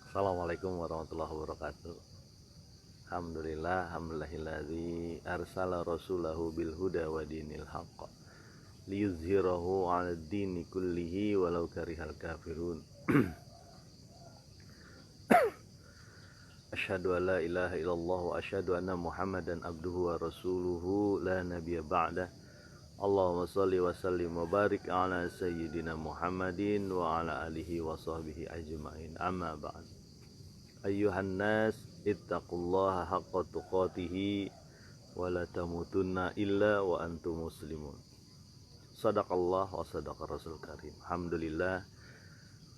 Assalamualaikum warahmatullahi wabarakatuh. Alhamdulillahilladzi arsala rasulahu bil huda wa dinil haqq liyuzhirahu 'alad dini kullihi walau karihal kafirun. Asyhadu an la ilaha illallah wa asyhadu anna Muhammadan abduhu wa rasuluhu la nabiyya ba'da. Allahumma shalli wa sallim wa barik ala sayyidina Muhammadin wa ala alihi wa sahbihi ajma'in. Amma ba'd. Ayyuhan nas ittaqullaha haqqa tuqatihi wa la tamutunna illa wa antum muslimun. Sadaqallah wa sadaqa rasul karim. Alhamdulillah,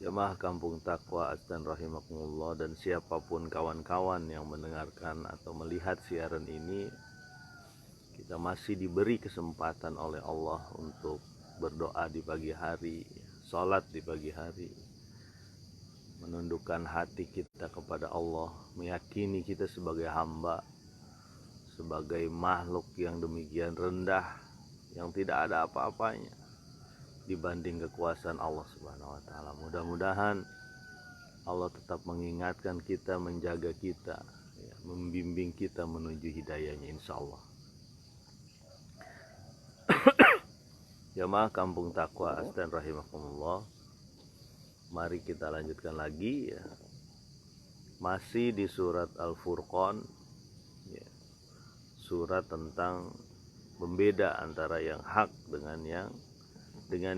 jamaah kampung takwa asdan rahimakumullah, dan siapapun kawan-kawan yang mendengarkan atau melihat siaran ini, kita masih diberi kesempatan oleh Allah untuk berdoa di pagi hari, sholat di pagi hari, menundukkan hati kita kepada Allah, meyakini kita sebagai hamba, sebagai makhluk yang demikian rendah, yang tidak ada apa-apanya dibanding kekuasaan Allah Subhanahu wa taala. Mudah-mudahan Allah tetap mengingatkan kita, menjaga kita, membimbing kita menuju hidayahnya insyaallah. Jamaah kampung takwa asdan rahimakumullah, mari kita lanjutkan lagi ya. Masih di surat Al-Furqan ya. Surat tentang membeda antara yang hak dengan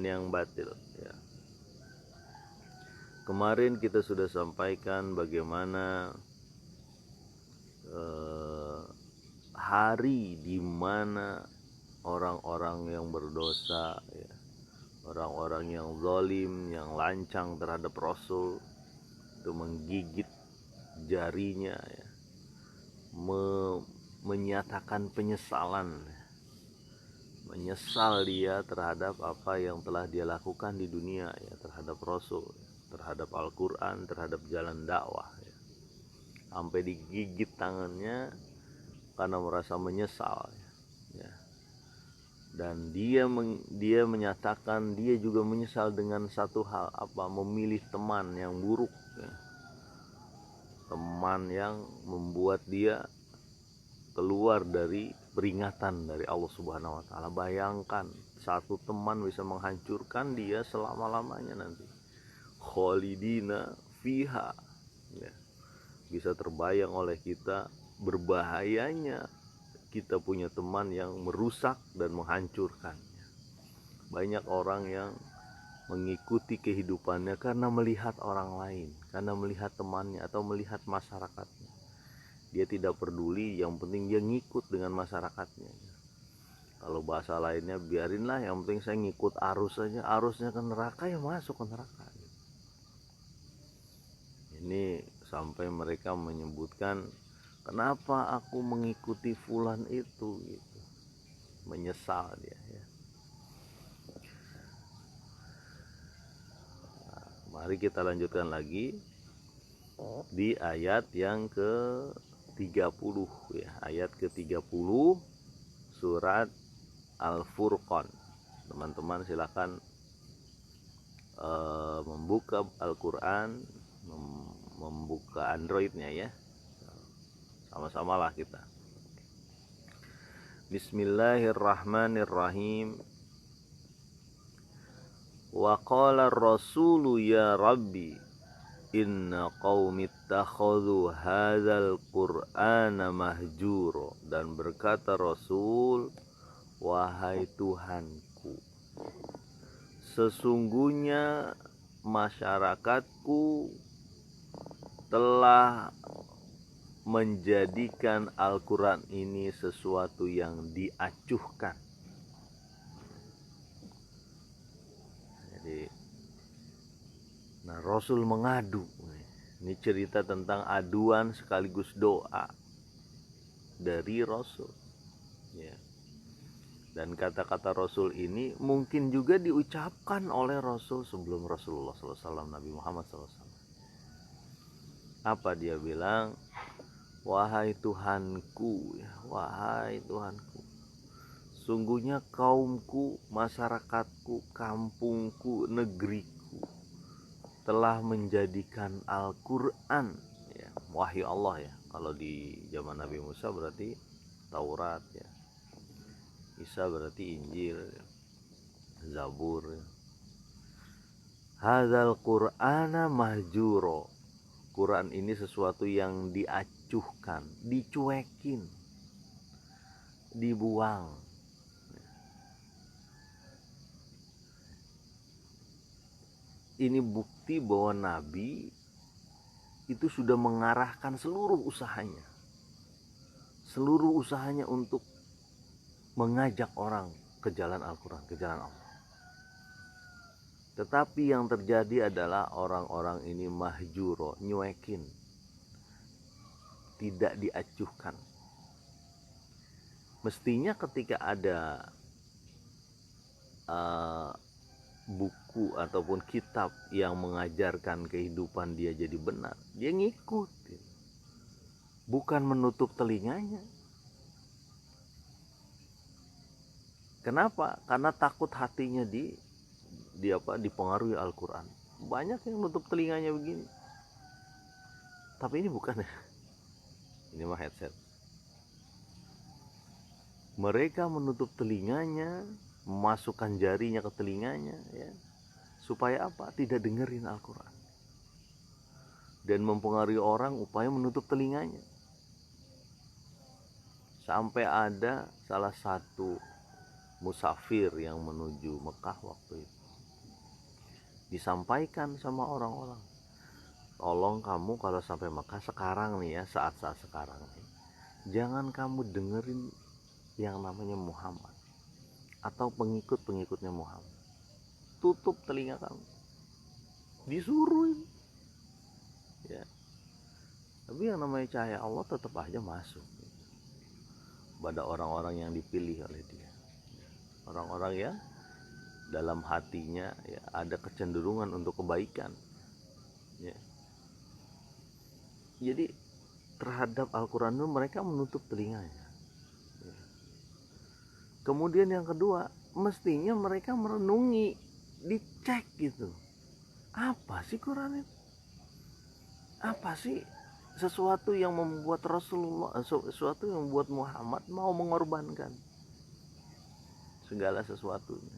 yang batil ya. Kemarin kita sudah sampaikan bagaimana hari di mana orang-orang yang berdosa ya, orang-orang yang zalim, yang lancang terhadap Rasul, itu menggigit jarinya ya, menyatakan penyesalan, menyesal dia terhadap apa yang telah dia lakukan di dunia ya, terhadap Rasul, terhadap Al-Quran, terhadap jalan dakwah ya. Sampai digigit tangannya karena merasa menyesal ya. Dan dia menyatakan dia juga menyesal dengan satu hal, apa? Memilih teman yang buruk ya. Teman yang membuat dia keluar dari peringatan dari Allah Subhanahu wa taala. Bayangkan, satu teman bisa menghancurkan dia selama-lamanya nanti. Khalidina fiha ya. Bisa terbayang oleh kita berbahayanya kita punya teman yang merusak dan menghancurkan. Banyak orang yang mengikuti kehidupannya karena melihat orang lain, karena melihat temannya atau melihat masyarakatnya. Dia tidak peduli, yang penting dia ngikut dengan masyarakatnya. Kalau bahasa lainnya, biarinlah, yang penting saya ngikut arus saja. Arusnya ke neraka ya masuk ke neraka. Ini sampai mereka menyebutkan, kenapa aku mengikuti fulan itu gitu. Menyesal dia ya. Nah, mari kita lanjutkan lagi di ayat yang ke-30 ya, ayat ke-30 surat Al-Furqan. Teman-teman silakan membuka Al-Quran, membuka Androidnya ya. Sama-samalah kita. Bismillahirrahmanirrahim. Wa qala ar-rasulu ya rabbi inna qaumi ittakhadhu hadzal qur'ana mahjura. Dan berkata Rasul, wahai Tuhanku, sesungguhnya masyarakatku telah menjadikan Al-Quran ini sesuatu yang diacuhkan. Jadi, nah, Rasul mengadu. Ini cerita tentang aduan sekaligus doa dari Rasul ya. Dan kata-kata Rasul ini mungkin juga diucapkan oleh Rasul sebelum Rasulullah SAW, Nabi Muhammad SAW. Apa dia bilang? Wahai Tuhanku ya, wahai Tuhanku, sungguhnya kaumku, masyarakatku, kampungku, negeriku telah menjadikan Al-Quran, ya, wahyu Allah ya. Kalau di zaman Nabi Musa berarti Taurat ya, Isa berarti Injil ya, Zabur ya. Hadzal Qur'ana mahjuro, Quran ini sesuatu yang diacuhkan, dicuekin, dibuang. Ini bukti bahwa Nabi itu sudah mengarahkan seluruh usahanya untuk mengajak orang ke jalan Al-Quran, ke jalan Allah. Tetapi yang terjadi adalah orang-orang ini mahjuro, nyuekin, tidak diacuhkan. Mestinya ketika ada buku ataupun kitab yang mengajarkan kehidupan dia jadi benar, dia ngikutin, bukan menutup telinganya. Kenapa? Karena takut hatinya dipengaruhi Al-Quran. Banyak yang nutup telinganya begini. Tapi ini bukan ya. Ini mah headset. Mereka menutup telinganya, memasukkan jarinya ke telinganya ya. Supaya apa? Tidak dengerin Al-Quran. Dan mempengaruhi orang upaya menutup telinganya. Sampai ada salah satu musafir yang menuju Mekah waktu itu, disampaikan sama orang-orang, tolong kamu kalau sampai Mekah sekarang nih ya, saat-saat sekarang nih, jangan kamu dengerin yang namanya Muhammad atau pengikut-pengikutnya Muhammad. Tutup telinga kamu. Disuruh ya. Tapi yang namanya cahaya Allah tetap aja masuk pada orang-orang yang dipilih oleh dia. Orang-orang yang dalam hatinya ya, ada kecenderungan untuk kebaikan ya. Jadi terhadap Al-Quran itu mereka menutup telinganya ya. Kemudian yang kedua, mestinya mereka merenungi, dicek gitu, apa sih Quran itu, apa sih sesuatu yang membuat Rasulullah, sesuatu yang membuat Muhammad mau mengorbankan segala sesuatunya.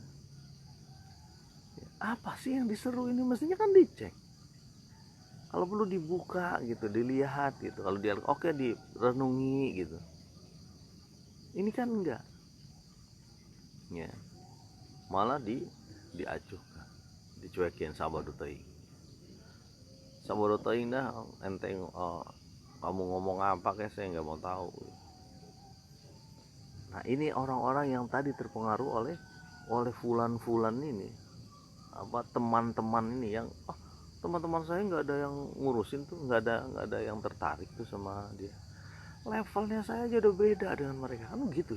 Apa sih yang diseru ini? Mestinya kan dicek. Kalau perlu dibuka gitu, dilihat gitu. Kalau dia oke, direnungi gitu. Ini kan enggak. Ya. Malah diacuhkan, dicuekin sabadoteing. Sabadoteing dah enteng, kamu ngomong apa kayak saya nggak mau tahu. Nah, ini orang-orang yang tadi terpengaruh oleh fulan-fulan ini, apa teman-teman ini yang teman-teman saya nggak ada yang ngurusin tuh, nggak ada yang tertarik tuh sama dia, levelnya saya aja udah beda dengan mereka kan gitu.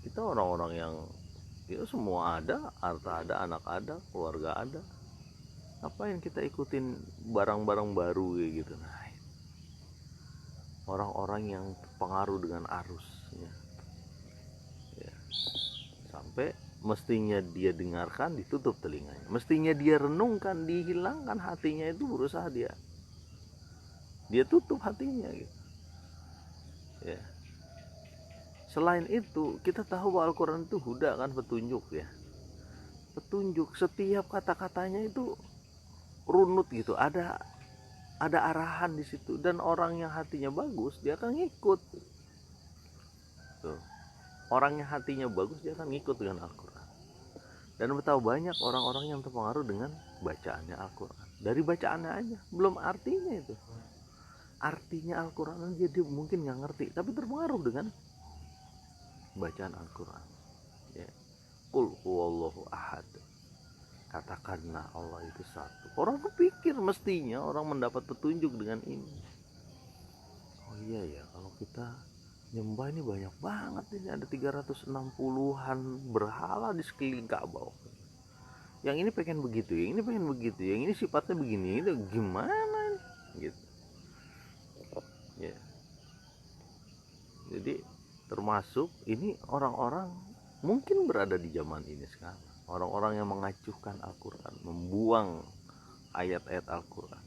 Kita orang-orang yang ya semua ada, harta ada, anak ada, keluarga ada, apa yang kita ikutin barang-barang baru kayak gitu. Nah, orang-orang yang terpengaruh dengan arus ya. Sampai mestinya dia dengarkan, ditutup telinganya. Mestinya dia renungkan, dihilangkan hatinya, itu berusaha dia tutup hatinya gitu ya. Selain itu, kita tahu bahwa Al-Quran itu huda kan, petunjuk ya. Petunjuk, setiap kata-katanya itu runut gitu, ada arahan di situ, dan orang yang hatinya bagus dia akan ngikut. Tuh. Orang yang hatinya bagus dia akan ngikut dengan Al-Quran. Dan betapa banyak orang-orang yang terpengaruh dengan bacaannya Al-Quran. Dari bacaannya aja, belum artinya itu. Artinya Al-Quran dia mungkin nggak ngerti, tapi terpengaruh dengan bacaan Al-Quran ya. Qul huwallahu ahad, katakanlah Allah itu satu. Orang berpikir mestinya orang mendapat petunjuk dengan ini. Oh iya ya, kalau kita nyembah ini banyak banget, ini ada 360-an berhala di sekeliling Ka'bah. Yang ini pengen begitu, yang ini pengen begitu, yang ini sifatnya begini, itu gimana gitu ya. Jadi termasuk ini orang-orang mungkin berada di zaman ini sekarang, orang-orang yang mengacuhkan Al-Quran, membuang ayat-ayat Al-Quran.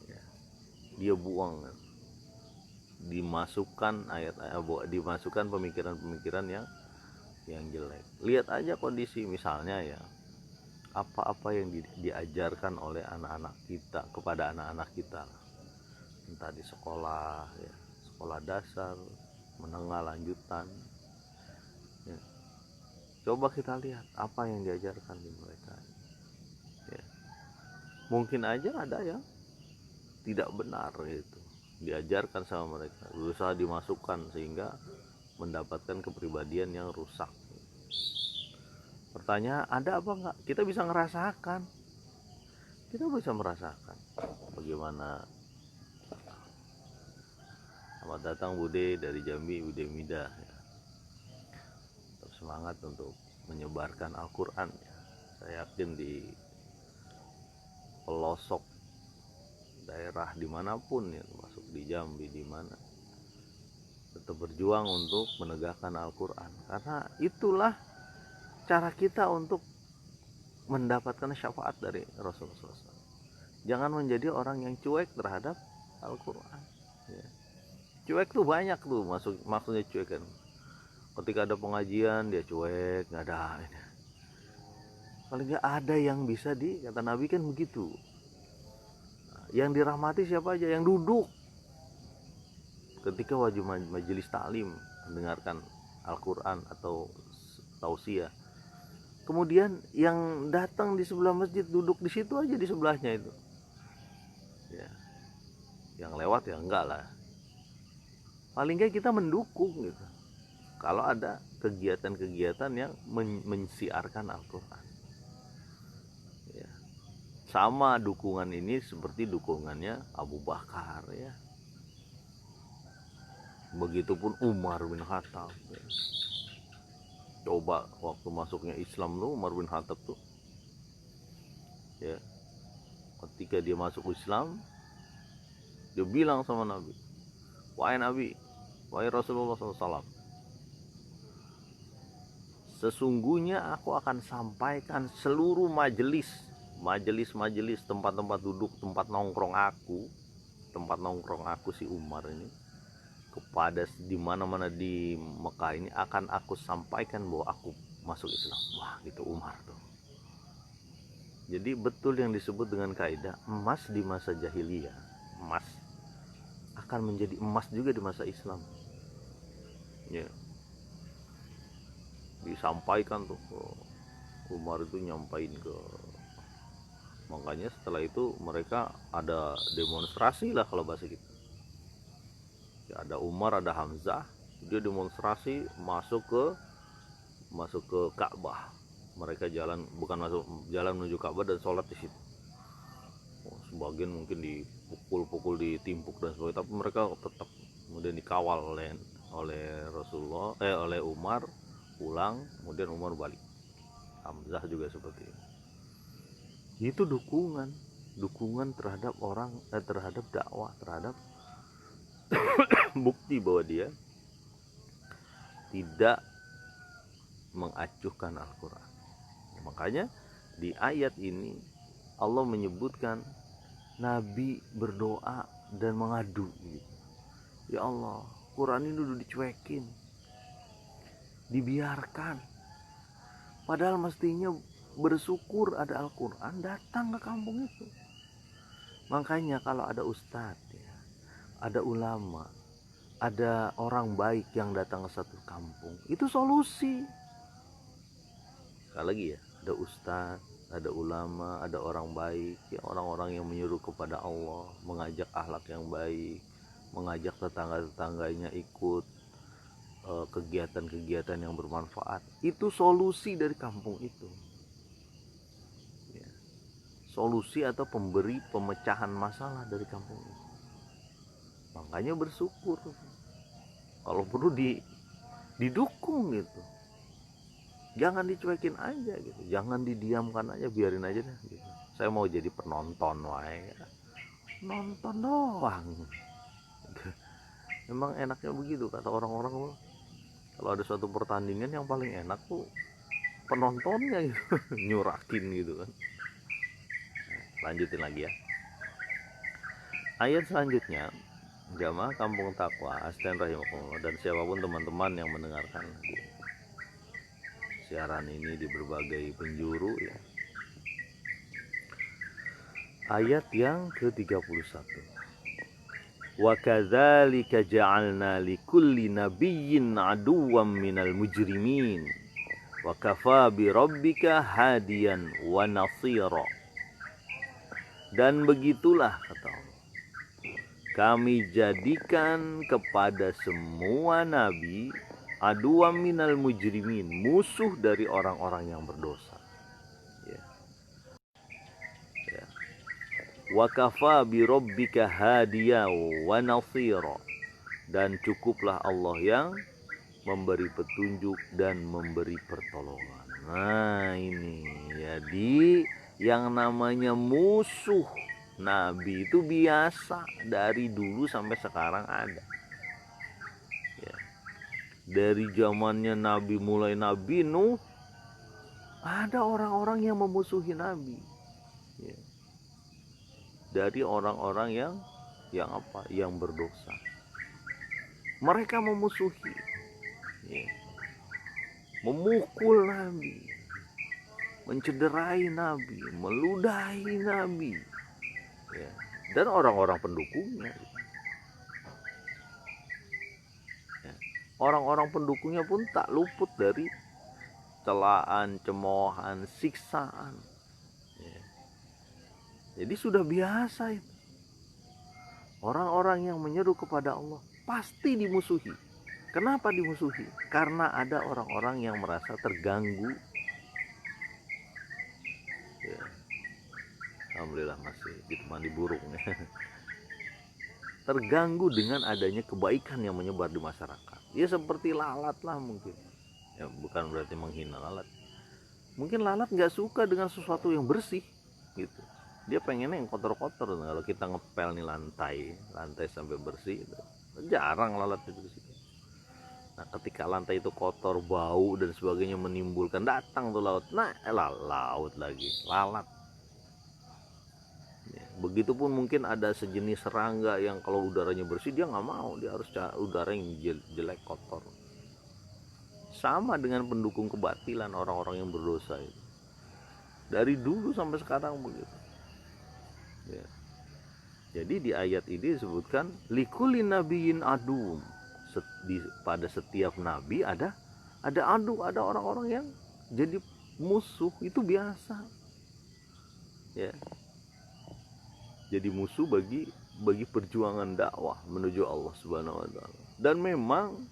Ya, dia buang kan. Dimasukkan pemikiran-pemikiran yang jelek. Lihat aja kondisi misalnya ya, apa-apa yang diajarkan oleh anak-anak kita kepada anak-anak kita, entah di sekolah ya, sekolah dasar, menengah, lanjutan ya. Coba kita lihat apa yang diajarkan di mereka ya. Mungkin aja ada yang tidak benar gitu diajarkan sama mereka, berusaha dimasukkan sehingga mendapatkan kepribadian yang rusak. Pertanyaan, ada apa enggak? Kita bisa merasakan bagaimana. Selamat datang Bude dari Jambi, Bude Mida ya. Tetap semangat untuk menyebarkan Al-Quran ya. Saya yakin di pelosok daerah dimanapun ya, termasuk di Jambi, di mana, tetap berjuang untuk menegakkan Al-Quran, karena itulah cara kita untuk mendapatkan syafaat dari Rasulullah SAW. Jangan menjadi orang yang cuek terhadap Al-Quran ya. Cuek tuh banyak tuh, maksudnya cuek kan, ketika ada pengajian dia cuek, nggak ada ini. Paling nggak ada yang bisa kata Nabi kan begitu. Yang dirahmati siapa aja? Yang duduk ketika wajib majelis taklim mendengarkan Al-Quran atau tausiah. Kemudian yang datang di sebelah masjid duduk di situ aja, di sebelahnya itu ya. Yang lewat ya enggak lah, paling nggak kita mendukung gitu kalau ada kegiatan-kegiatan yang mensiarkan Al-Quran ya. Sama dukungan ini seperti dukungannya Abu Bakar ya, begitupun Umar bin Khattab ya. Coba waktu masuknya Islam tuh Umar bin Khattab tuh ya, ketika dia masuk Islam dia bilang sama Nabi, wahai Nabi, wahai Rasulullah SAW, sesungguhnya aku akan sampaikan seluruh majelis tempat-tempat duduk, tempat nongkrong aku si Umar ini, kepada di mana-mana di Mekah ini akan aku sampaikan bahwa aku masuk Islam. Wah gitu Umar tuh. Jadi betul yang disebut dengan kaidah emas di masa jahiliyah, emas akan menjadi emas juga di masa Islam ya. Disampaikan tuh Umar itu nyampain ke, makanya setelah itu mereka ada demonstrasi lah kalau bahasa kita ya, ada Umar, ada Hamzah, dia demonstrasi masuk ke Ka'bah. Mereka jalan menuju Ka'bah dan sholat di situ. Sebagian mungkin dipukul, ditimpuk dan sebagainya, tapi mereka tetap kemudian dikawal oleh Rasulullah, oleh Umar pulang, kemudian Umar balik. Hamzah juga seperti itu. Itu dukungan terhadap terhadap dakwah, terhadap bukti bahwa dia tidak mengacuhkan Al-Quran. Makanya di ayat ini Allah menyebutkan Nabi berdoa dan mengadu gitu. Ya Allah, Quran ini udah dicuekin, dibiarkan, padahal mestinya bersyukur ada Al-Quran datang ke kampung itu. Makanya kalau ada ustadz ya, ada ulama, ada orang baik yang datang ke satu kampung, itu solusi. Sekali lagi ya, ada ustadz, ada ulama, ada orang baik ya, orang-orang yang menyuruh kepada Allah, mengajak akhlak yang baik, mengajak tetangga-tetangganya ikut kegiatan-kegiatan yang bermanfaat. Itu solusi dari kampung itu ya. Solusi atau pemberi pemecahan masalah dari kampung itu. Makanya bersyukur, kalau perlu didukung gitu, jangan dicuekin aja gitu, jangan didiamkan aja, biarin aja deh gitu. Saya mau jadi penonton wae, nonton doang. Memang enaknya begitu kata orang-orang. Kalau ada suatu pertandingan yang paling enak tuh penontonnya gitu. Nyurakin gitu kan. Lanjutin lagi ya. Ayat selanjutnya, jamaah Kampung Takwa Asdan rahimakumullah, dan siapapun teman-teman yang mendengarkan siaran ini di berbagai penjuru ya. Ayat yang ke-31. Wa kadzalika ja'alna likulli nabiyyin aduwwan minal mujrimin wa kafa bi rabbika hadiyan wa nasira. Dan begitulah kata Allah, kami jadikan kepada semua nabi aduwwan minal mujrimin, musuh dari orang-orang yang berdosa. Ya. Ya. Wa kafa bi rabbika hadiya wa nasira, dan cukuplah Allah yang memberi petunjuk dan memberi pertolongan. Nah ini jadi yang namanya musuh nabi itu biasa dari dulu sampai sekarang ada ya. Dari zamannya nabi, mulai Nabi Nuh, ada orang-orang yang memusuhi nabi ya. Dari orang-orang yang apa, yang berdosa, mereka memusuhi ya. Memukul nabi, mencederai nabi, meludahi nabi ya. Dan orang-orang pendukungnya ya. Orang-orang pendukungnya pun tak luput dari celaan, cemoohan, siksaan ya. Jadi sudah biasa itu. Orang-orang yang menyeru kepada Allah pasti dimusuhi. Kenapa dimusuhi? Karena ada orang-orang yang merasa terganggu ya. Alhamdulillah masih ditemani burung ya. Terganggu dengan adanya kebaikan yang menyebar di masyarakat. Ya seperti lalat lah mungkin ya, bukan berarti menghina lalat. Mungkin lalat nggak suka dengan sesuatu yang bersih gitu. Dia pengennya yang kotor-kotor. Nah, kalau kita ngepel nih lantai sampai bersih itu, jarang lalat itu di situ. Nah ketika lantai itu kotor, bau dan sebagainya menimbulkan, datang tuh laut. Nah laut lagi, lalat ya. Begitupun mungkin ada sejenis serangga yang kalau udaranya bersih dia nggak mau, dia harus udara yang jelek, kotor. Sama dengan pendukung kebatilan, orang-orang yang berdosa itu dari dulu sampai sekarang begitu ya. Jadi di ayat ini disebutkan likulli nabiyyin adum, pada setiap nabi ada adu, ada orang-orang yang jadi musuh, itu biasa ya. Jadi musuh bagi perjuangan dakwah menuju Allah Subhanahu wa taala. Dan memang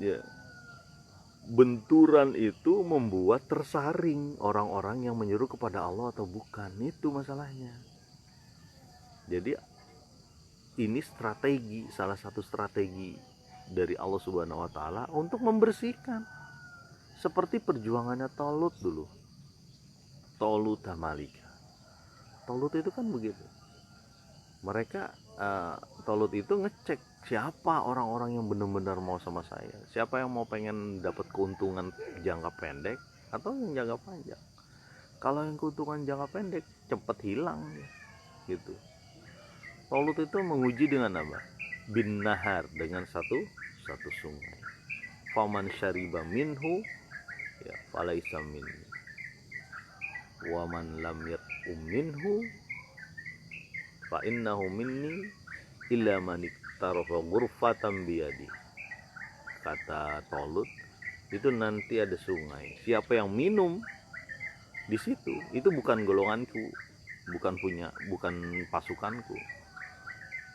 ya, benturan itu membuat tersaring orang-orang yang menyeru kepada Allah atau bukan, itu masalahnya. Jadi ini strategi, salah satu strategi dari Allah Subhanahu wa taala untuk membersihkan. Seperti perjuangannya Tolut dulu. Tolut Malika. Tolut itu kan begitu. Mereka Tolut itu ngecek siapa orang-orang yang benar-benar mau sama saya. Siapa yang mau pengen dapat keuntungan jangka pendek atau yang jangka panjang. Kalau yang keuntungan jangka pendek cepat hilang gitu. Tolut itu menguji dengan apa? Bin nahar, dengan satu sungai. Faman syariba minhu ya falaisa minni. Wa man lam yat'um minhu fa innahu minni illa man iktarafa ghurfatan biyadi. Kata Tolut, itu nanti ada sungai. Siapa yang minum di situ itu bukan golonganku, bukan pasukanku.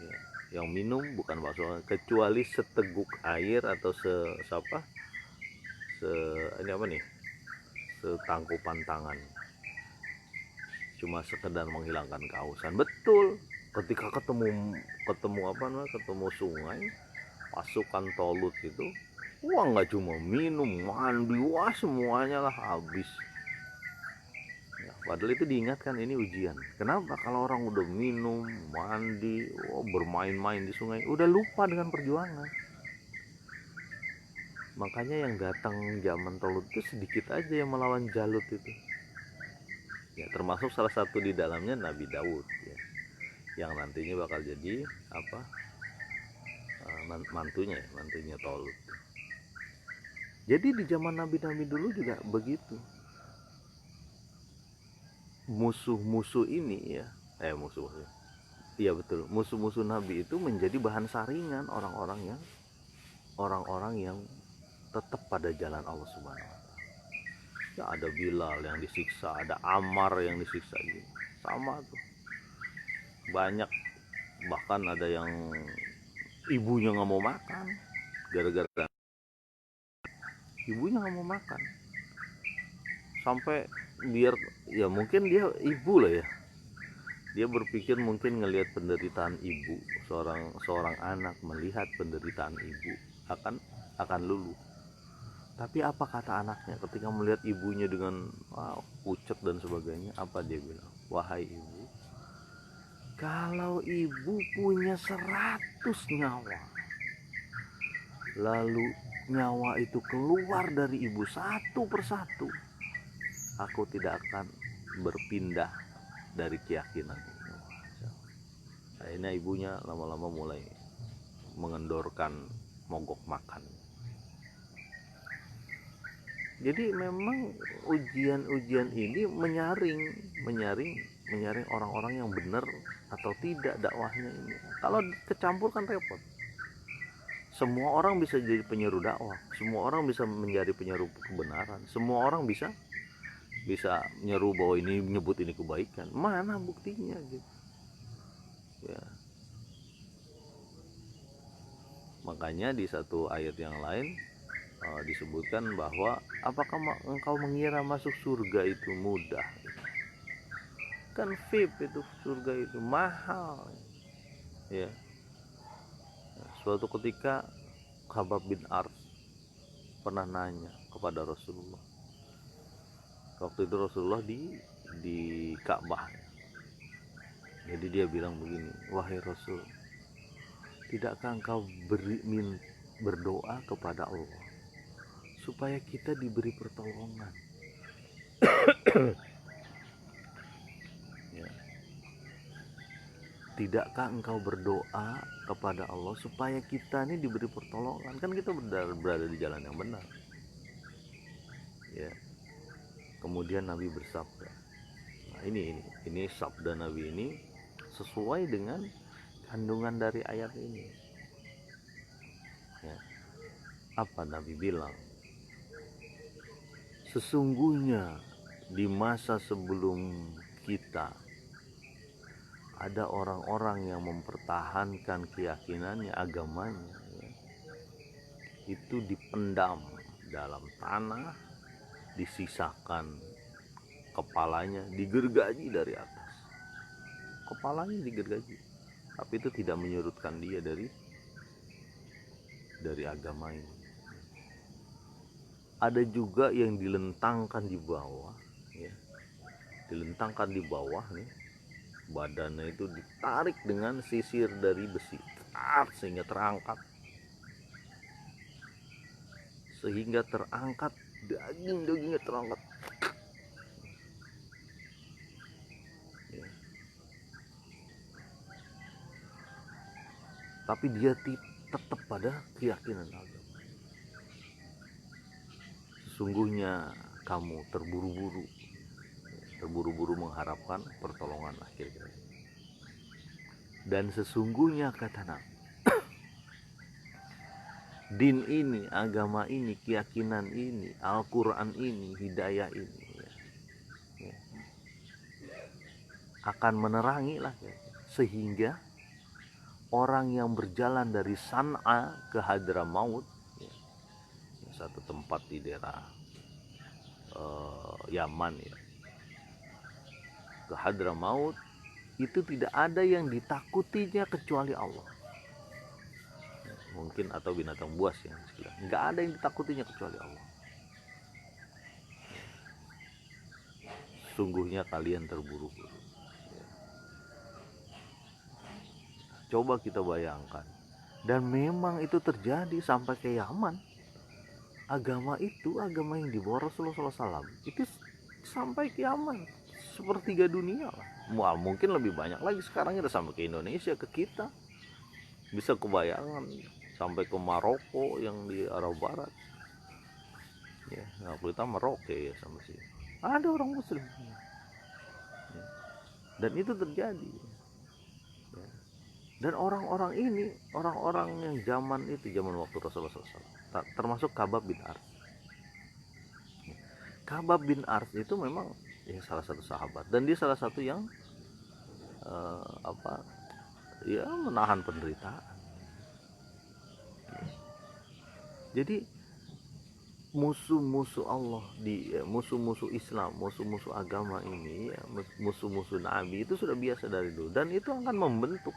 Ya, yang minum bukan pasukan, kecuali seteguk air atau ini apa nih? Setangkupan tangan. Cuma sekedar menghilangkan kehausan. Betul. Ketika ketemu sungai, pasukan Tolut itu, wah nggak cuma minum, mandi, wah semuanya lah habis. Ya, padahal itu diingatkan ini ujian. Kenapa? Kalau orang udah minum, mandi, bermain-main di sungai, udah lupa dengan perjuangan. Makanya yang datang zaman Tolut itu sedikit aja yang melawan Jalut itu. ya, termasuk salah satu di dalamnya Nabi Daud ya, yang nantinya bakal jadi apa, mantunya Tolut. Jadi di zaman nabi-nabi dulu juga begitu, musuh-musuh ini ya, iya betul, musuh-musuh Nabi itu menjadi bahan saringan orang-orang yang tetap pada jalan Allah Subhanahu wa Ta'ala. Ya, ada Bilal yang disiksa, ada Ammar yang disiksa gitu. Sama tuh. Banyak, bahkan ada yang ibunya nggak mau makan gara-gara ibunya nggak mau makan. Sampai biar ya mungkin dia ibu lah ya. Dia berpikir mungkin ngelihat penderitaan ibu, seorang anak melihat penderitaan ibu akan luluh. Tapi apa kata anaknya ketika melihat ibunya dengan pucat dan sebagainya? Apa dia bilang? Wahai ibu, kalau ibu punya 100 nyawa, lalu nyawa itu keluar dari ibu satu persatu, aku tidak akan berpindah dari keyakinan ini. Akhirnya ibunya lama-lama mulai mengendorkan mogok makan. Jadi memang ujian-ujian ini menyaring orang-orang yang benar atau tidak dakwahnya ini. Kalau kecampur kan repot. Semua orang bisa jadi penyeru dakwah, semua orang bisa menjadi penyeru kebenaran, semua orang bisa menyeru bahwa ini menyebut ini kebaikan. Mana buktinya gitu. Ya. Makanya di satu ayat yang lain disebutkan bahwa apakah engkau mengira masuk surga itu mudah? Kan VIP itu, surga itu mahal ya. Suatu ketika Khabbab bin Arts pernah nanya kepada Rasulullah. Waktu itu Rasulullah di Ka'bah. Jadi dia bilang begini, wahai Rasul, tidakkah engkau berdoa kepada Allah supaya kita diberi pertolongan? Ya. Tidakkah engkau berdoa kepada Allah supaya kita ini diberi pertolongan? Kan kita berada di jalan yang benar. Ya. Kemudian Nabi bersabda. Nah, ini sabda Nabi ini sesuai dengan kandungan dari ayat ini. Ya. Apa Nabi bilang? Sesungguhnya di masa sebelum kita ada orang-orang yang mempertahankan keyakinannya, agamanya ya, itu dipendam dalam tanah, disisakan kepalanya, digergaji dari atas, kepalanya digergaji, tapi itu tidak menyurutkan dia dari agama ini. Ada juga yang dilentangkan di bawah ya, dilentangkan di bawah nih, badannya itu ditarik dengan sisir dari besi sehingga terangkat dagingnya terangkat ya. Tapi dia tetap pada keyakinan agama. Sesungguhnya kamu terburu-buru mengharapkan pertolongan akhir hayat. Dan sesungguhnya kata Nabi, din ini, agama ini, keyakinan ini, Al-Quran ini, hidayah ini ya, akan menerangi lah ya, sehingga orang yang berjalan dari San'a ke Hadramaut ya, satu tempat di daerah Yaman ya, ke Hadramaut itu tidak ada yang ditakutinya kecuali Allah. Mungkin atau binatang buas ya, nggak ada yang ditakutinya kecuali Allah. Sungguhnya kalian terburu-buru. Coba kita bayangkan, dan memang itu terjadi sampai ke Yaman. Agama yang dibawa Rasulullah SAW itu sampai ke Yaman, sepertiga dunia lah. Wah, mungkin lebih banyak lagi sekarang, udah sampai ke Indonesia, ke kita. Bisa kebayangan sampai ke Maroko yang di Arab Barat. Ya, nah kita Merauke ya sama sih. Ada orang Muslim. Ya. Dan itu terjadi. Ya. Dan orang-orang ini, orang-orang yang zaman itu, zaman waktu Rasulullah SAW, termasuk Khabbab bin Arts. Khabbab bin Arts itu memang ya salah satu sahabat, dan dia salah satu yang ya menahan penderitaan. Jadi musuh-musuh Allah musuh-musuh Islam, musuh-musuh agama ini ya, musuh-musuh Nabi itu sudah biasa dari dulu, dan itu akan membentuk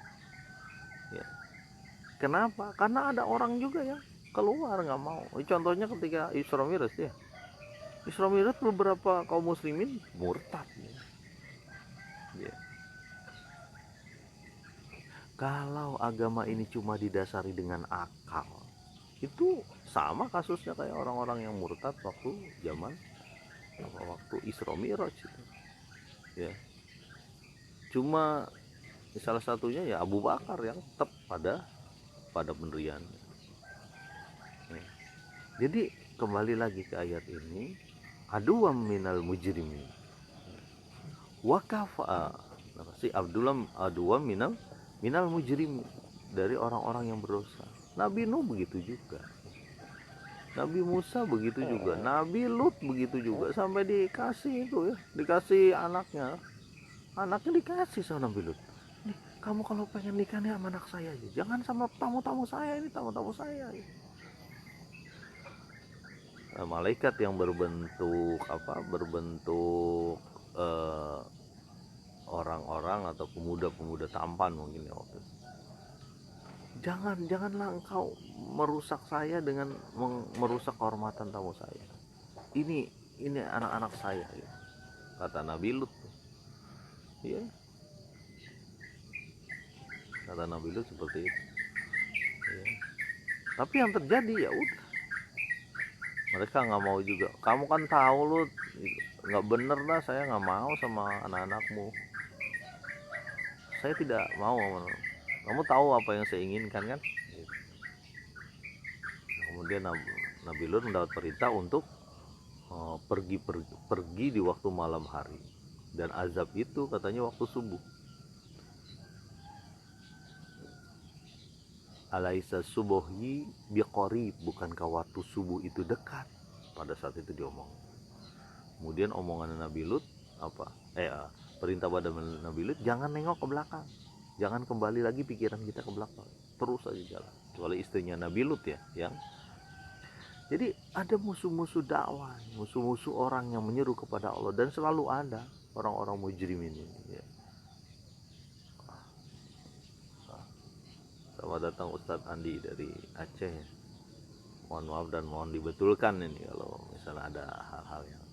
ya. Kenapa? Karena ada orang juga yang keluar nggak mau. Contohnya ketika Isra Mi'raj ya. Isra Mi'raj beberapa kaum muslimin murtad ya. Kalau agama ini cuma didasari dengan akal, itu sama kasusnya kayak orang-orang yang murtad waktu zaman waktu Isra Mi'raj itu. Ya. Cuma salah satunya ya Abu Bakar yang tetap pada pendirian. Ya. Jadi kembali lagi ke ayat ini, aduwam minal mujrimin. Wa kafa si Abdullah aduwam minal mujrimin, dari orang-orang yang berdosa. Nabi Nuh begitu juga. Nabi Musa begitu juga. Nabi Lut begitu juga, sampai dikasih itu ya, dikasih anaknya. Anaknya dikasih sama Nabi Lut. Nih, kamu kalau pengen nikah nih sama anak saya aja. Jangan sama tamu-tamu saya, ini tamu-tamu saya. Nah, malaikat yang berbentuk orang-orang atau pemuda-pemuda tampan mungkin ya waktu itu. Janganlah engkau merusak saya dengan merusak kehormatan tamu saya. Ini anak-anak saya ya. Kata Nabi Lut. Ya. Kata Nabi Lut seperti itu. Ya. Tapi yang terjadi ya udah. Mereka nggak mau juga. Kamu kan tahu Lut, nggak bener lah, saya nggak mau sama anak-anakmu. Saya tidak mau. Kamu tahu apa yang saya inginkan kan? Kemudian Nabi Lut mendapat perintah untuk pergi di waktu malam hari, dan azab itu katanya waktu subuh. Alaisa subuhi biqarib, bukankah waktu subuh itu dekat? Pada saat itu diomong. Kemudian omongan Nabi Lut perintah pada Nabi Lut, jangan nengok ke belakang, jangan kembali lagi pikiran kita ke belakang, terus aja jalan. Kecuali istrinya Nabi Lut ya, yang jadi ada musuh-musuh dakwah, musuh-musuh orang yang menyeru kepada Allah, dan selalu ada orang-orang mujrimin ini ya. Selamat datang Ustadz Andi dari Aceh. Mohon maaf dan mohon dibetulkan ini kalau misalnya ada hal-hal yang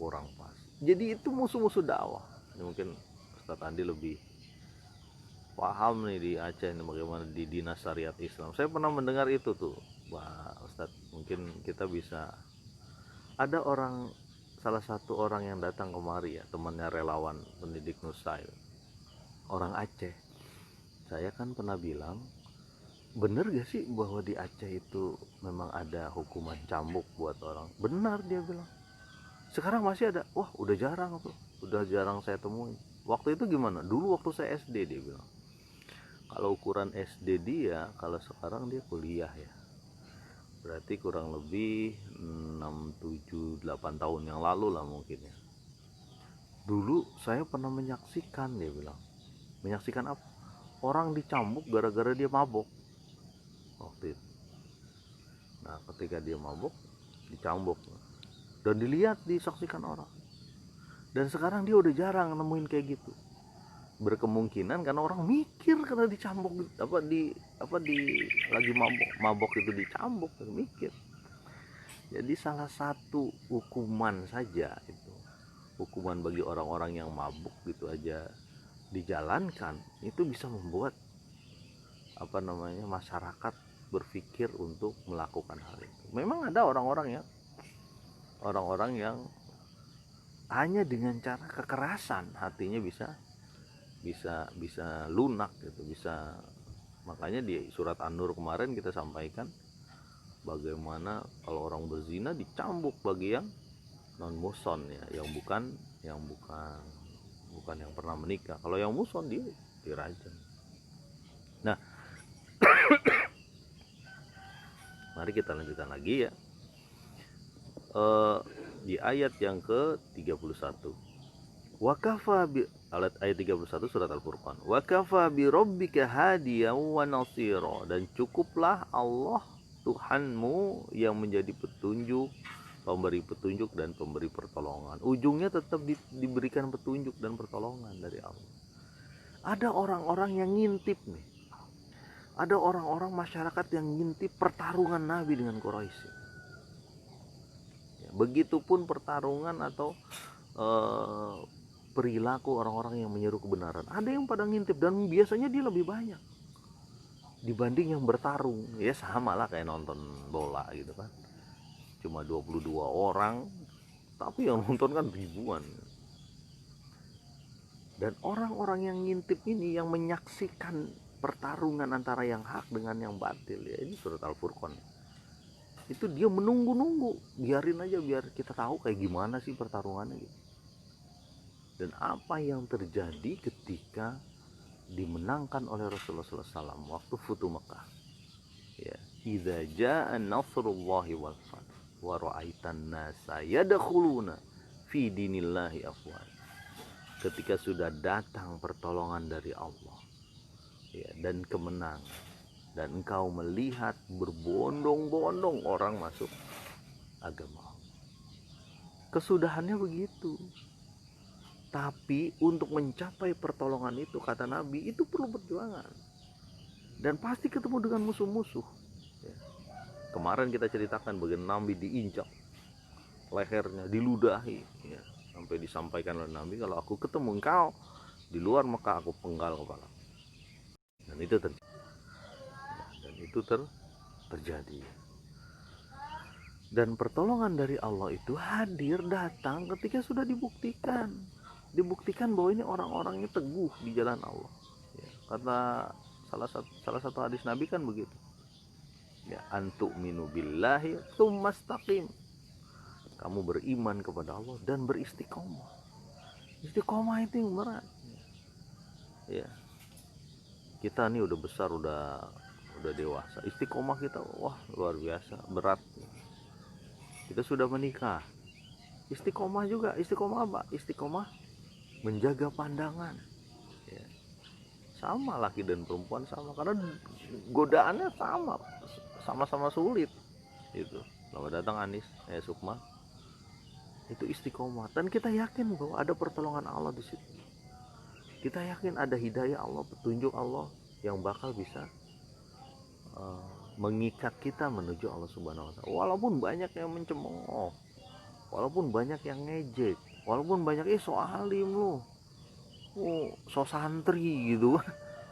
kurang pas. Jadi itu musuh-musuh dakwah. Ini mungkin Ustadz Andi lebih paham nih di Aceh ini bagaimana di dinas syariat Islam. Saya pernah mendengar itu tuh, Pak Ustadz. Mungkin kita bisa, ada salah satu orang yang datang kemari ya, temannya relawan pendidik Nusail, orang Aceh. Saya kan pernah bilang, bener gak sih bahwa di Aceh itu memang ada hukuman cambuk buat orang? Benar, dia bilang. Sekarang masih ada. Wah, udah jarang tuh, udah jarang saya temuin. Waktu itu gimana? Dulu waktu saya SD, dia bilang. Kalau ukuran SD dia, kalau sekarang dia kuliah ya, berarti kurang lebih 6, 7, 8 tahun yang lalu lah mungkin ya. Dulu saya pernah menyaksikan, dia bilang. Menyaksikan apa? Orang dicambuk gara-gara dia mabok waktu itu. Nah, ketika dia mabok dicambuk dan dilihat, disaksikan orang. Dan sekarang dia udah jarang nemuin kayak gitu. Berkemungkinan karena orang mikir, karena dicambuk lagi mabok itu dicambuk, mikir. Jadi salah satu hukuman saja itu, hukuman bagi orang-orang yang mabuk gitu aja dijalankan, itu bisa membuat masyarakat berpikir untuk melakukan hal itu. Memang ada orang-orang yang hanya dengan cara kekerasan hatinya bisa lunak gitu, bisa. Makanya di surat An-Nur kemarin kita sampaikan bagaimana kalau orang berzina dicambuk bagi yang non muson ya, bukan yang pernah menikah. Kalau yang muson dia dirajam. Nah, mari kita lanjutkan lagi ya. Di ayat yang ke-31. Ayat 31 surat Al-Furqan. Wa kafa bi rabbika hadiyan wa nasira, dan cukuplah Allah Tuhanmu yang menjadi petunjuk, pemberi petunjuk dan pemberi pertolongan. Ujungnya tetap diberikan petunjuk dan pertolongan dari Allah. Ada orang-orang yang ngintip nih. Ada orang-orang masyarakat yang ngintip pertarungan Nabi dengan Quraisy. Ya, begitupun pertarungan atau perilaku orang-orang yang menyeru kebenaran. Ada yang pada ngintip dan biasanya dia lebih banyak dibanding yang bertarung. Ya sama lah kayak nonton bola gitu kan. Cuma 22 orang tapi yang nonton kan ribuan. Dan orang-orang yang ngintip ini yang menyaksikan pertarungan antara yang hak dengan yang batil ya, ini surat Al-Furqan. Itu dia menunggu-nunggu, biarin aja biar kita tahu kayak gimana sih pertarungannya gitu. Dan apa yang terjadi ketika dimenangkan oleh Rasulullah SAW waktu Futuh Mekah ya, idza jaa nasrullahi wal fath wa ra'aitan nasa yadkhuluna fi dinillahi afwaj. Ketika sudah datang pertolongan dari Allah ya, dan kemenangan, dan engkau melihat berbondong-bondong orang masuk agama Allah. Kesudahannya begitu. Tapi untuk mencapai pertolongan itu, kata Nabi, itu perlu perjuangan. Dan pasti ketemu dengan musuh-musuh. Ya. Kemarin kita ceritakan bagaimana Nabi diinjak, lehernya diludahi. Ya. Sampai disampaikan oleh Nabi, kalau aku ketemu engkau di luar Mekah, aku penggal kepala. Dan itu terjadi. Terjadi. Dan pertolongan dari Allah itu hadir, datang ketika sudah dibuktikan bahwa ini orang-orangnya teguh di jalan Allah ya, kata salah satu hadis Nabi kan begitu ya, antu'minu billahi tsumastaqim, kamu beriman kepada Allah dan beristiqomah. Istiqomah itu yang berat ya. Kita nih udah besar, udah dewasa, istiqomah kita wah luar biasa berat. Kita sudah menikah, istiqomah juga. Istiqomah apa? Istiqomah menjaga pandangan ya. Sama laki dan perempuan sama, karena godaannya sama-sama sulit itu. Selamat datang Anis, Sukma. Itu istiqomah, dan kita yakin bahwa ada pertolongan Allah di situ. Kita yakin ada hidayah Allah, petunjuk Allah yang bakal bisa mengikat kita menuju Allah Subhanahu wa Ta'ala. Walaupun banyak yang mencemooh, walaupun banyak yang ngejek, walaupun banyak so alim lu, so santri gitu kan,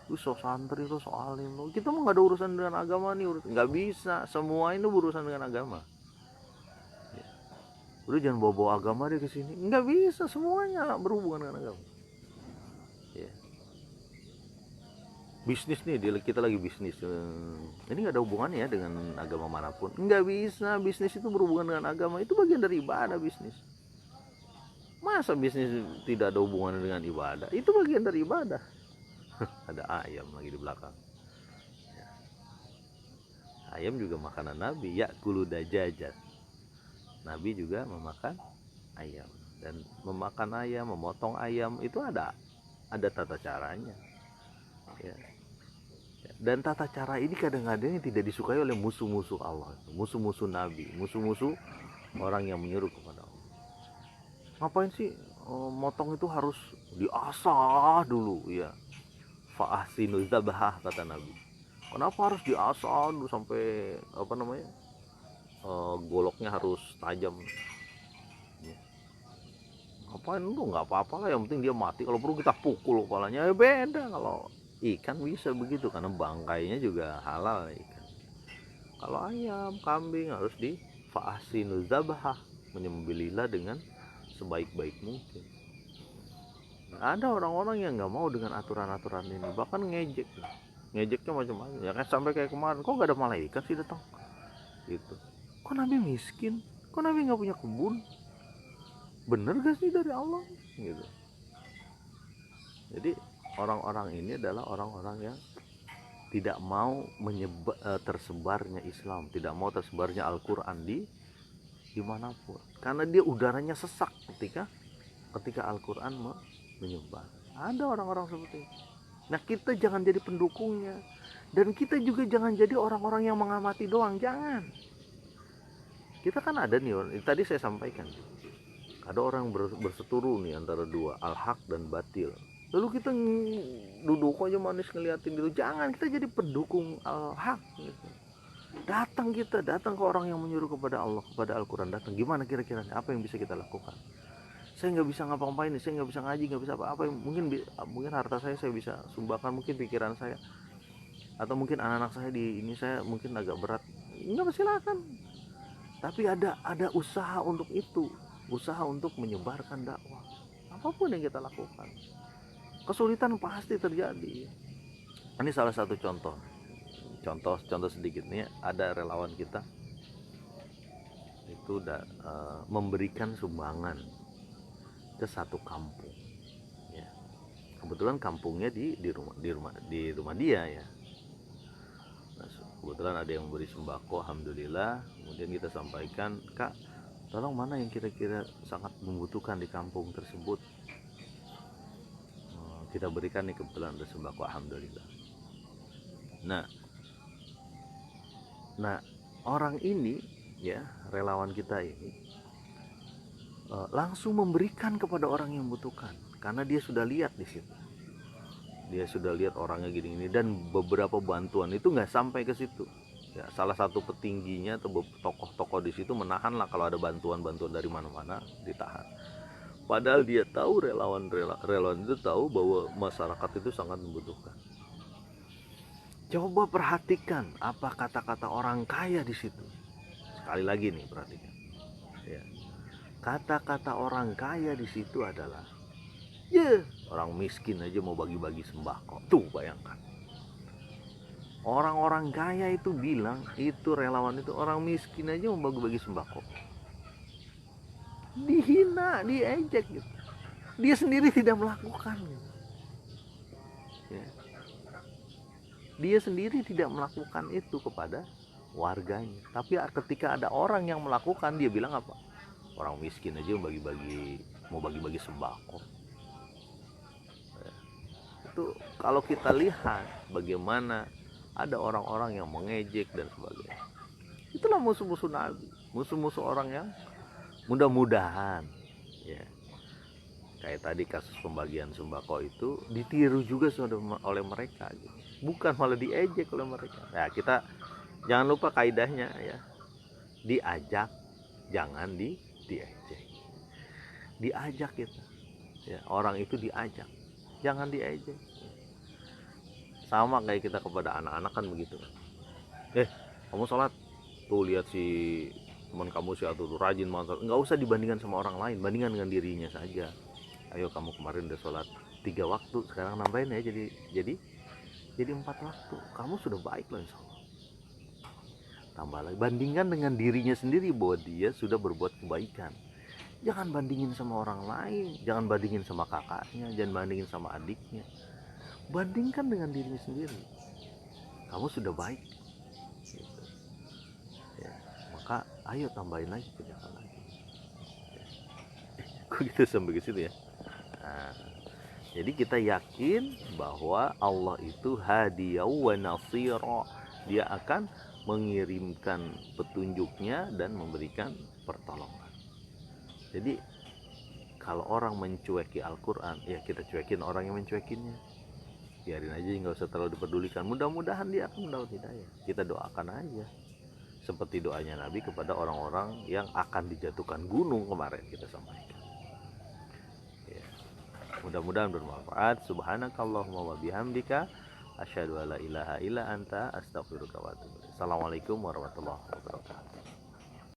lu so santri, lu so alim lu, kita mah nggak ada urusan dengan agama nih, nggak bisa. Semua ini berurusan dengan agama ya. Udah jangan bawa agama deh ke sini, nggak bisa. Semuanya berhubungan dengan agama ya. Bisnis nih, kita lagi bisnis, ini nggak ada hubungannya ya dengan agama manapun, nggak bisa. Bisnis itu berhubungan dengan agama, itu bagian dari ibadah bisnis. Masa bisnis tidak ada hubungan dengan ibadah? Itu bagian dari ibadah. Ada ayam lagi di belakang ya. Ayam juga makanan Nabi, yakulu dajajat. Nabi juga memakan ayam, dan memakan ayam, memotong ayam itu ada tata caranya ya. Dan tata cara ini kadang-kadang tidak disukai oleh musuh-musuh Allah, musuh-musuh Nabi, musuh-musuh orang yang menyuruh kepada Allah. Ngapain sih motong itu harus diasah dulu ya, fa'ahsinu dzabhah, kata Nabi. Kenapa harus diasah dulu sampai goloknya harus tajam ya. Ngapain lu, nggak apa-apa lah, yang penting dia mati. Kalau perlu kita pukul kepalanya ya. Beda kalau ikan bisa begitu, karena bangkainya juga halal ikan. Kalau ayam, kambing harus di fa'ahsinu dzabhah, menyembelihlah dengan sebaik-baik mungkin. Ada orang-orang yang nggak mau dengan aturan-aturan ini, bahkan ngejeknya macam-macam ya kan, sampai kayak kemarin, kok nggak ada malaikat sih datang gitu, kok Nabi miskin, kok Nabi nggak punya kebun, bener gak sih dari Allah gitu. Jadi orang-orang ini adalah orang-orang yang tidak mau tersebarnya Islam, tidak mau tersebarnya Al-Quran di dimanapun, karena dia udaranya sesak ketika Al-Quran menyebar. Ada orang-orang seperti itu. Nah, kita jangan jadi pendukungnya, dan kita juga jangan jadi orang-orang yang mengamati doang, jangan. Kita kan ada nih, tadi saya sampaikan, ada orang berseteru nih antara dua, al-haq dan batil, lalu kita duduk aja manis ngeliatin itu. Jangan, kita jadi pendukung al-haq gitu. Datang ke orang yang menyuruh kepada Allah, kepada Al-Quran. Datang, gimana kira-kira apa yang bisa kita lakukan? Saya nggak bisa ngapa-ngapain, saya nggak bisa ngaji, nggak bisa apa-apa. Mungkin harta saya bisa sumbangkan, mungkin pikiran saya, atau mungkin anak-anak saya di ini saya mungkin agak berat, nggak, silakan. Tapi ada usaha untuk itu, usaha untuk menyebarkan dakwah. Apapun yang kita lakukan, kesulitan pasti terjadi. Ini salah satu contoh sedikit nih. Ada relawan kita itu memberikan sumbangan ke satu kampung ya. Kebetulan kampungnya di rumah dia ya. Nah, kebetulan ada yang memberi sembako, alhamdulillah. Kemudian kita sampaikan, Kak, tolong mana yang kira-kira sangat membutuhkan di kampung tersebut, kita berikan nih, kebetulan ada sembako, alhamdulillah. Nah orang ini ya, relawan kita ini langsung memberikan kepada orang yang membutuhkan, karena dia sudah lihat di situ, dia sudah lihat orangnya gini-gini, dan beberapa bantuan itu nggak sampai ke situ ya. Salah satu petingginya atau tokoh-tokoh di situ menahan lah, kalau ada bantuan dari mana-mana ditahan. Padahal dia tahu, relawan itu tahu bahwa masyarakat itu sangat membutuhkan. Coba perhatikan apa kata-kata orang kaya di situ. Sekali lagi nih, perhatikan ya. Kata-kata orang kaya di situ adalah, ya, orang miskin aja mau bagi-bagi sembako. Tuh, bayangkan. Orang-orang kaya itu bilang, itu relawan itu, orang miskin aja mau bagi-bagi sembako. Dihina, diejek gitu. Dia sendiri tidak melakukan gitu. Ya. Dia sendiri tidak melakukan itu kepada warganya. Tapi ketika ada orang yang melakukan, dia bilang apa? Orang miskin aja mau bagi-bagi sembako. Itu kalau kita lihat bagaimana ada orang-orang yang mengejek dan sebagainya, itulah musuh-musuh Nabi, musuh-musuh orang yang mudah-mudahan ya. Kayak tadi kasus pembagian sembako itu ditiru juga oleh mereka gitu. Bukan malah diejek oleh mereka. Nah, kita jangan lupa kaidahnya ya, diajak jangan diejek. Diajak kita ya, orang itu diajak, jangan diejek. Sama kayak kita kepada anak-anak kan begitu. Kamu sholat tuh, lihat si teman kamu si Atul rajin banget, nggak usah dibandingkan sama orang lain, bandingkan dengan dirinya saja. Ayo, kamu kemarin udah sholat 3 waktu, sekarang nambahin ya jadi 4 waktu, kamu sudah baik loh insya Allah. Tambah lagi, bandingkan dengan dirinya sendiri bahwa dia sudah berbuat kebaikan. Jangan bandingin sama orang lain, jangan bandingin sama kakaknya, jangan bandingin sama adiknya. Bandingkan dengan dirinya sendiri, kamu sudah baik gitu. Ya, maka ayo tambahin lagi kebaikan lagi. Kok gitu sampai ke situ ya. Nah, jadi kita yakin bahwa Allah itu hadiyah wa nasira, dia akan mengirimkan petunjuknya dan memberikan pertolongan. Jadi kalau orang mencueki Al-Quran, ya kita cuekin orang yang mencuekinnya, biarin aja, nggak usah terlalu dipedulikan. Mudah-mudahan dia akan mendapat hidayah. Kita doakan aja seperti doanya Nabi kepada orang-orang yang akan dijatuhkan gunung kemarin kita sampaikan. Mudah-mudahan bermanfaat. Subhanakallahumma wa bihamdika asyhadu alla ilaha illa anta astaghfiruka wa atubu ilaik. Assalamualaikum warahmatullahi wabarakatuh.